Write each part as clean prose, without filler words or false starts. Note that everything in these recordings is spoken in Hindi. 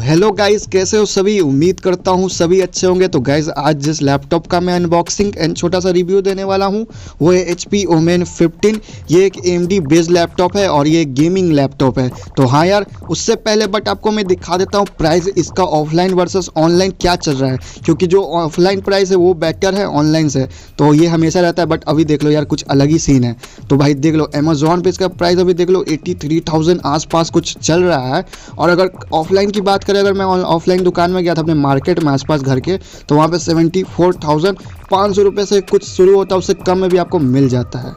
हेलो गाइस, कैसे हो सभी। उम्मीद करता हूँ सभी अच्छे होंगे। तो गाइस, आज जिस लैपटॉप का मैं अनबॉक्सिंग एंड छोटा सा रिव्यू देने वाला हूँ वो है HP Omen 15। ये एक AMD बेस्ड लैपटॉप है और ये एक गेमिंग लैपटॉप है। तो हाँ यार, उससे पहले बट आपको मैं दिखा देता हूँ प्राइस इसका ऑफलाइन वर्सेस ऑनलाइन क्या चल रहा है, क्योंकि जो ऑफलाइन प्राइस है वो बेटर है ऑनलाइन से। तो ये हमेशा रहता है, बट अभी देख लो यार, कुछ अलग ही सीन है। तो भाई देख लो, अमेजोन पे इसका प्राइस अभी देख लो 83,000 आसपास कुछ चल रहा है। और अगर ऑफलाइन की बात करें, अगर मैं ऑफलाइन दुकान में गया था अपने मार्केट में आसपास घर के, तो वहाँ पे 74,500 रुपये से कुछ शुरू होता है, उससे कम में भी आपको मिल जाता है।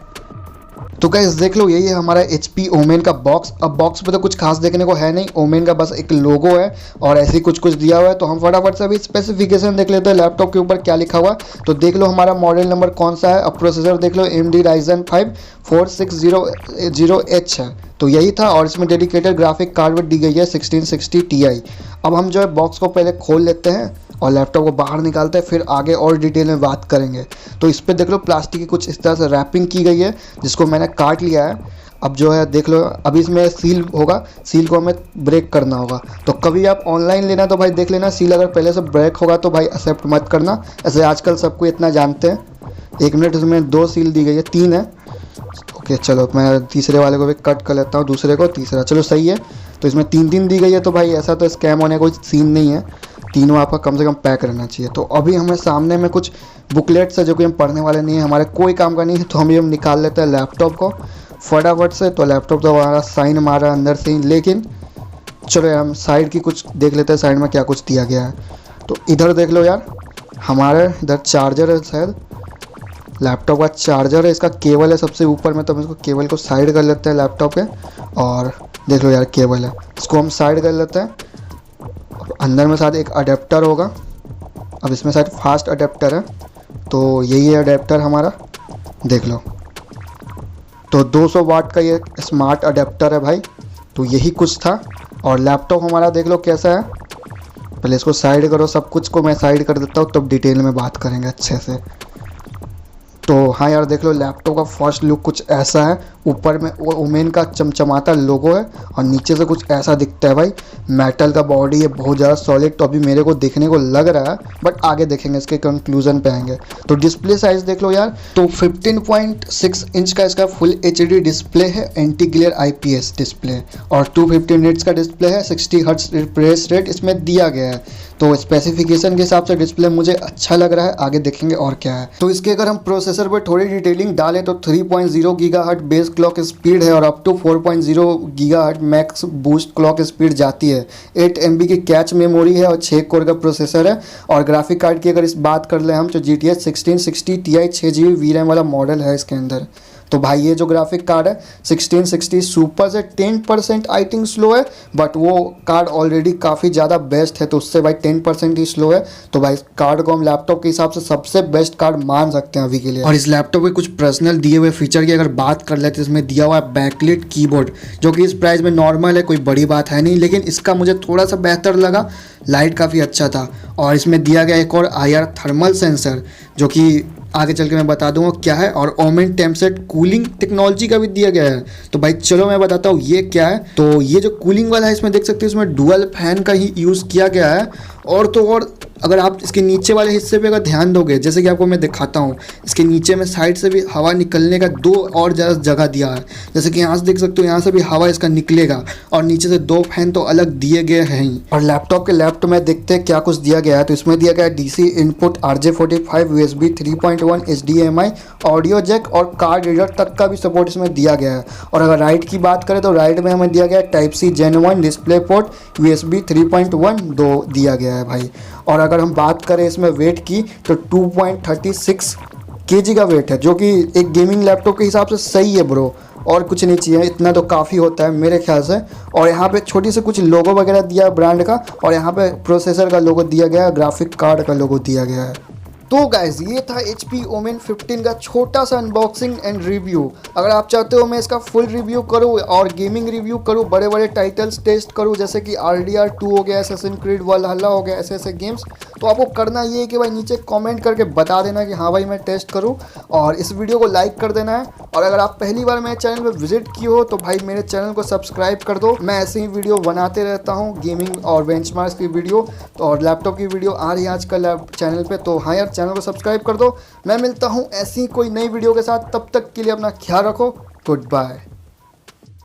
तो गाइस देख लो, यही है हमारा HP Omen का बॉक्स। अब बॉक्स पे तो कुछ खास देखने को है नहीं, ओमेन का बस एक लोगो है और ऐसे ही कुछ दिया हुआ है। तो हम फटाफट से अभी स्पेसिफिकेशन देख लेते हैं लैपटॉप के ऊपर क्या लिखा हुआ। तो देख लो हमारा मॉडल नंबर कौन सा है। अब प्रोसेसर देख लो, AMD Ryzen 5 4600H है, तो यही था। और इसमें डेडिकेटेड ग्राफिक कार्ड दी गई है 1660 Ti। अब हम जो है बॉक्स को पहले खोल लेते हैं और लैपटॉप को बाहर निकालते हैं, फिर आगे और डिटेल में बात करेंगे। तो इस पर देख लो प्लास्टिक की कुछ इस तरह से रैपिंग की गई है, जिसको मैंने काट लिया है। अब जो है देख लो, अभी इसमें सील होगा, सील को हमें ब्रेक करना होगा। तो कभी आप ऑनलाइन लेना तो भाई देख लेना, सील अगर पहले से ब्रेक होगा तो भाई एक्सेप्ट मत करना। ऐसे आजकल सबको इतना जानते हैं। 1 मिनट, इसमें 2 सील दी गई है, 3 है। ओके चलो, मैं तीसरे वाले को भी कट कर लेता हूँ, दूसरे को, तीसरा, चलो सही है। तो इसमें 3 दी गई है। तो भाई ऐसा तो स्कैम होने का कोई सीन नहीं है, तीनों आपका कम से कम पैक रहना चाहिए। तो अभी हमें सामने में कुछ बुकलेट्स है जो कि हम पढ़ने वाले नहीं है, हमारे कोई काम का नहीं है। तो हम निकाल लेते हैं लैपटॉप को फटाफट से। तो लैपटॉप तो हमारा साइन मारा अंदर से ही, लेकिन चलो हम साइड की कुछ देख लेते हैं, साइड में क्या कुछ दिया गया है। तो इधर देख लो यार, हमारे इधर चार्जर है, शायद लैपटॉप का चार्जर है। इसका केबल है सबसे ऊपर में, तो हम इसको केबल को साइड कर लेते हैं लैपटॉप के। और देख लो यार, केबल है, इसको हम साइड कर लेते हैं। अंदर में शायद एक अडेप्टर होगा। अब इसमें शायद फास्ट अडेप्टर है, तो यही है अडेप्टर हमारा, देख लो। तो 200 वाट का ये स्मार्ट अडेप्टर है भाई। तो यही कुछ था। और लैपटॉप हमारा देख लो कैसा है। पहले इसको साइड करो, सब कुछ को मैं साइड कर देता हूँ, तब डिटेल में बात करेंगे अच्छे से। तो हाँ यार देख लो, लैपटॉप का फर्स्ट लुक कुछ ऐसा है। ऊपर में वो ओमेन का चमचमाता लोगो है और नीचे से कुछ ऐसा दिखता है भाई। मेटल का बॉडी है, बहुत ज़्यादा सॉलिड। तो अभी मेरे को देखने को लग रहा है, बट आगे देखेंगे, इसके कंक्लूजन पे आएंगे। तो डिस्प्ले साइज देख लो यार, तो 15.6 इंच का इसका फुल HD डिस्प्ले है, एंटी ग्लेयर IPS डिस्प्ले। और 250 निट्स का डिस्प्ले है, 60 हर्ट्ज रिफ्रेश रेट इसमें दिया गया है। तो स्पेसिफिकेशन के हिसाब से डिस्प्ले मुझे अच्छा लग रहा है, आगे देखेंगे और क्या है। तो इसके अगर हम प्रोसेसर पर थोड़ी डिटेलिंग डालें तो 3.0 गीगाहर्ट्ज बेस क्लॉक स्पीड है और up to 4.0 gigahertz max boost clock speed जाती है। 8 MB की कैच मेमोरी है और 6 कोर का प्रोसेसर है। और ग्राफिक कार्ड की अगर इस बात कर लें हम, तो GTX 1660 Ti 6GB VRAM वाला मॉडल है इसके अंदर। तो भाई ये जो ग्राफिक कार्ड है 1660 सुपर से 10% आई थिंक स्लो है, बट वो कार्ड ऑलरेडी काफ़ी ज़्यादा बेस्ट है, तो उससे भाई 10% ही स्लो है। तो भाई इस कार्ड को हम लैपटॉप के हिसाब से सबसे बेस्ट कार्ड मान सकते हैं अभी के लिए। और इस लैपटॉप के कुछ पर्सनल दिए हुए फीचर की अगर बात कर लेते हैं, इसमें दिया हुआ है बैकलिट कीबोर्ड, जो कि इस प्राइस में नॉर्मल है, कोई बड़ी बात है नहीं, लेकिन इसका मुझे थोड़ा सा बेहतर लगा। लाइट काफ़ी अच्छा था। और इसमें दिया गया एक और IR थर्मल सेंसर, जो कि आगे चल के मैं बता दूंगा क्या है। और ओमेन टेम्पसेट कूलिंग टेक्नोलॉजी का भी दिया गया है। तो भाई चलो मैं बताता हूँ ये क्या है। तो ये जो कूलिंग वाला है, इसमें देख सकते हो, इसमें डुअल फैन का ही यूज़ किया गया है। और तो और अगर आप इसके नीचे वाले हिस्से पे अगर ध्यान दोगे, जैसे कि आपको मैं दिखाता हूँ, इसके नीचे में साइड से भी हवा निकलने का 2 और ज़्यादा जगह दिया है। जैसे कि यहाँ से देख सकते हो, यहाँ से भी हवा इसका निकलेगा। और नीचे से 2 फैन तो अलग दिए गए हैं ही। और लैपटॉप के लेफ्ट में देखते हैं क्या कुछ दिया गया है। तो इसमें दिया गया है DC input, RJ45, USB 3.1, HDMI, audio jack और कार्ड रीडर तक का भी सपोर्ट इसमें दिया गया है। और अगर राइट की बात करें तो राइट में हमें दिया गया है Type-C Gen 1 display port, USB 3.1 2 दिया गया है भाई। और अगर हम बात करें इसमें वेट की, तो 2.36 kg का वेट है, जो कि एक गेमिंग लैपटॉप के हिसाब से सही है ब्रो। और कुछ नहीं चाहिए, इतना तो काफ़ी होता है मेरे ख्याल से। और यहाँ पे छोटी से कुछ लोगो वगैरह दिया है ब्रांड का, और यहाँ पे प्रोसेसर का लोगो दिया गया है, ग्राफिक कार्ड का लोगो दिया गया है। तो गाइज ये था HP Omen 15 का छोटा सा अनबॉक्सिंग एंड रिव्यू। अगर आप चाहते हो मैं इसका फुल रिव्यू करूँ और गेमिंग रिव्यू करूँ, बड़े बड़े टाइटल्स टेस्ट करूँ जैसे कि RDR 2 हो गया, असैसिन क्रीड वलहल्ला हो गया, ऐसे गेम्स, तो आपको करना ये है कि भाई नीचे कमेंट करके बता देना कि हाँ भाई मैं टेस्ट करूँ, और इस वीडियो को लाइक कर देना है। और अगर आप पहली बार मेरे चैनल पर विजिट किए हो तो भाई मेरे चैनल को सब्सक्राइब कर दो। मैं ऐसे ही वीडियो बनाते रहता हूँ, गेमिंग और बेंचमार्क्स की वीडियो तो और लैपटॉप की वीडियो आ रही है आजकल चैनल पे, तो हाँ यार चैनल को सब्सक्राइब कर दो। मैं मिलता हूँ ऐसी कोई नई वीडियो के साथ, तब तक के लिए अपना ख्याल रखो। Good bye.